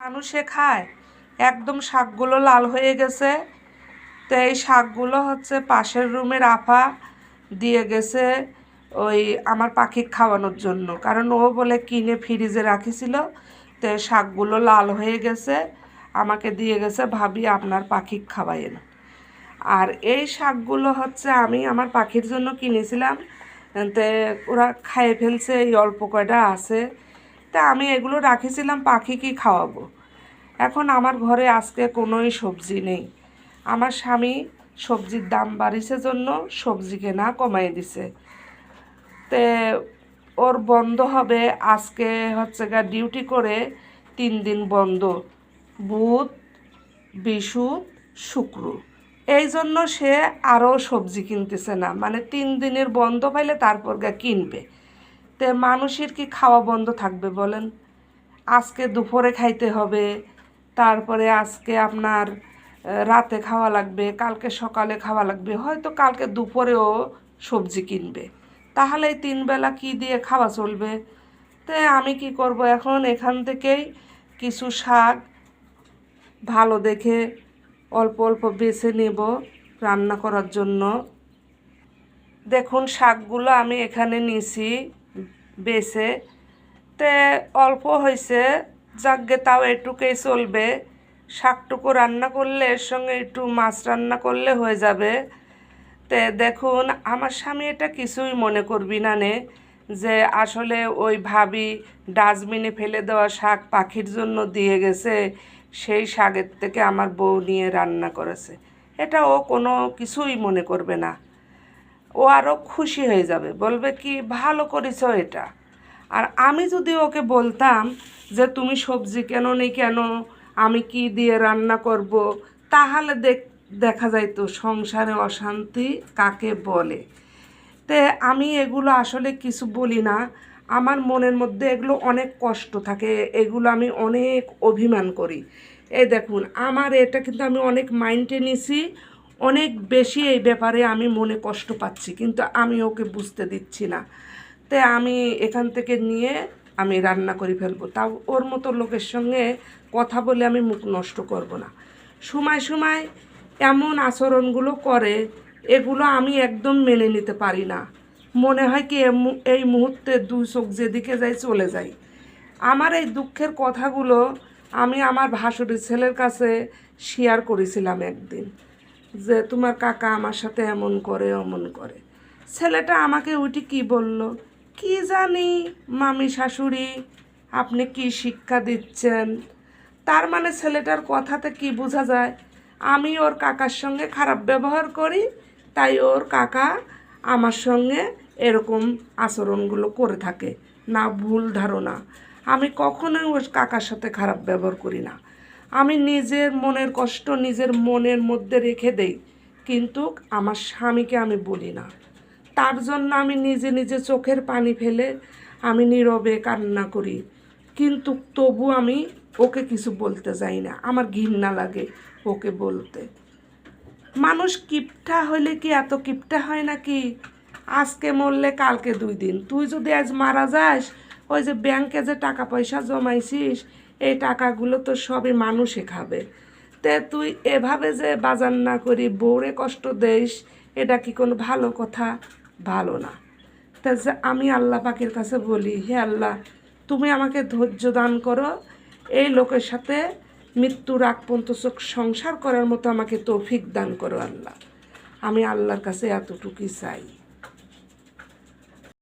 মানুষে খায়। একদম শাকগুলো লাল হয়ে গেছে। তো এই শাকগুলো হচ্ছে পাশের রুমের আপা দিয়ে গেছে ওই আমার পাখি খাওয়ানোর জন্য, কারণ ও বলে কিনে ফ্রিজে রাখিছিল। তো শাকগুলো লাল হয়ে গেছে, আমাকে দিয়ে গেছে, ভাবি আপনার পাখি খাওয়াইন। আর এই শাকগুলো হচ্ছে আমি আমার পাখির জন্য কিনেছিলাম, তো ওরা খাইয়ে ফেলছে, এই অল্প কয়টা আছে। তা আমি এগুলো রাখেছিলাম পাখিকে খাওয়াবো। এখন আমার ঘরে আজকে কোনোই সবজি নেই। আমার স্বামী সবজির দাম বাড়িছে জন্য সবজি কেনা কমাই দিছে। তে ওর বন্ধ হবে আজকে, হচ্ছে গা ডিউটি করে 3 দিন বন্ধ, বুধ, বিশু, শুক্র। এই জন্য সে আরও সবজি কিনতেছে না, মানে 3 দিনের বন্ধ পাইলে তারপর কিনবে। তে মানুষের কি খাওয়া বন্ধ থাকবে বলেন? আজকে দুপুরে খাইতে হবে, তারপরে আজকে আপনার রাতে খাওয়া লাগবে, কালকে সকালে খাওয়া লাগবে, হয়তো কালকে দুপুরেও সবজি কিনবে। তাহলে এই 3 বেলা কী দিয়ে খাওয়া চলবে? তাই আমি কি করব এখন, এখান থেকেই কিছু শাক ভালো দেখে অল্প অল্প বেছে নেব রান্না করার জন্য। দেখুন শাকগুলো আমি এখানে নিছি বেছে, তে অল্প হয়েছে, যাকগে তাও এটুকুই চলবে। শাকটুকু রান্না করলে এর সঙ্গে একটু মাছ রান্না করলে হয়ে যাবে। তে দেখুন আমার স্বামী এটা কিছুই মনে করবি না নে, যে আসলে ওই ভাবি ডাস্টবিনে ফেলে দেওয়া শাক পাখির জন্য দিয়ে গেছে, সেই শাকের থেকে আমার বউ নিয়ে রান্না করেছে। এটা ও কোনো কিছুই মনে করবে না। ও আরও খুশি হয়ে যাবে, বলবে কি ভালো করেছ এটা। আর আমি যদি ওকে বলতাম যে তুমি সবজি কেন নেই কেন, আমি কি দিয়ে রান্না করব, তাহলে দেখা যাইতো সংসারে অশান্তি কাকে বলে। তে আমি এগুলো আসলে কিছু বলি না, আমার মনের মধ্যে এগুলো অনেক কষ্ট থাকে, এগুলো আমি অনেক অভিমান করি। এই দেখুন আমার এটা কিন্তু আমি অনেক মাইন্ডে নিছি, অনেক বেশি এই ব্যাপারে আমি মনে কষ্ট পাচ্ছি, কিন্তু আমি ওকে বুঝতে দিচ্ছি না। তাই আমি এখান থেকে নিয়ে আমি রান্না করে ফেলবো, তাও ওর মতো লোকের সঙ্গে কথা বলে আমি মুখ নষ্ট করব না। সময় সময় এমন আচরণগুলো করে, এগুলো আমি একদম মেনে নিতে পারি না। মনে হয় কি এই মুহূর্তে 2 চোখ যেদিকে যাই চলে যাই। আমার এই দুঃখের কথাগুলো আমি আমার ভাসুরের ছেলের কাছে শেয়ার করেছিলাম একদিন, যে তোমার কাকা আমার সাথে এমন করে অমন করে। ছেলেটা আমাকে উঠে কি বলল, কি জানি মামি শাশুড়ি আপনি কি শিক্ষা দিচ্ছেন? তার মানে ছেলেটার কথাতে কি বোঝা যায়, আমি ওর কাকার সঙ্গে খারাপ ব্যবহার করি, তাই ওর কাকা আমার সঙ্গে এরকম আচরণগুলো করে থাকে। না, ভুল ধারণা। আমি কখনোই ওর কাকার সাথে খারাপ ব্যবহার করি না। আমি নিজের মনের কষ্ট নিজের মনের মধ্যে রেখে দেই, কিন্তু আমার স্বামীকে আমি বলি না। তার জন্য আমি নিজে নিজে চোখের পানি ফেলে আমি নীরবে কান্না করি, কিন্তু তবু আমি ওকে কিছু বলতে যাই না, আমার ঘৃণা লাগে ওকে বলতে। মানুষ কিপটা হইলে কি এত কিপটা হয় নাকি? আজকে মরলে কালকে 2 দিন। তুই যদি আজ মারা যাস, ওই যে ব্যাংকে যে টাকা পয়সা জমাইছিস, এই টাকাগুলো তো সবই মানুষে খাবে। তে তুই এভাবে যে বাজার না করি বউরে কষ্ট দেস, এটা কি কোনো ভালো কথা? ভালো না। তা যে আমি আল্লাহ পাকের কাছে বলি, হে আল্লাহ তুমি আমাকে ধৈর্য দান করো, এই লোকের সাথে মৃত্যুর আগ পর্যন্ত সংসার করার মতো আমাকে তৌফিক দান করো আল্লাহ। আমি আল্লাহর কাছে এতটুকুই চাই।